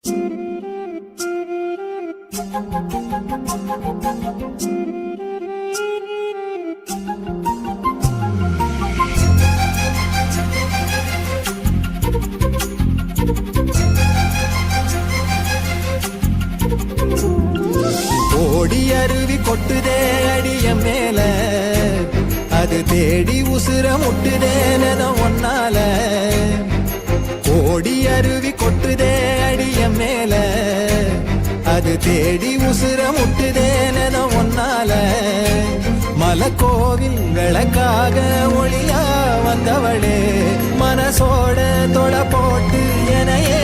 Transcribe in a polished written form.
ஓடி அருவி கொட்டுதே அடிய மேல, அது தேடி உசுர முட்டுதேன ஒன்னால. ஓடி அருவி கொட்டுதே அடிய மேல, அது தேடி உசுர முட்டுதேன ஒன்னால. மலக்கோவில் விளக்காக ஒளியா வந்தவளே, மனசோட தொட போட்டு எனையே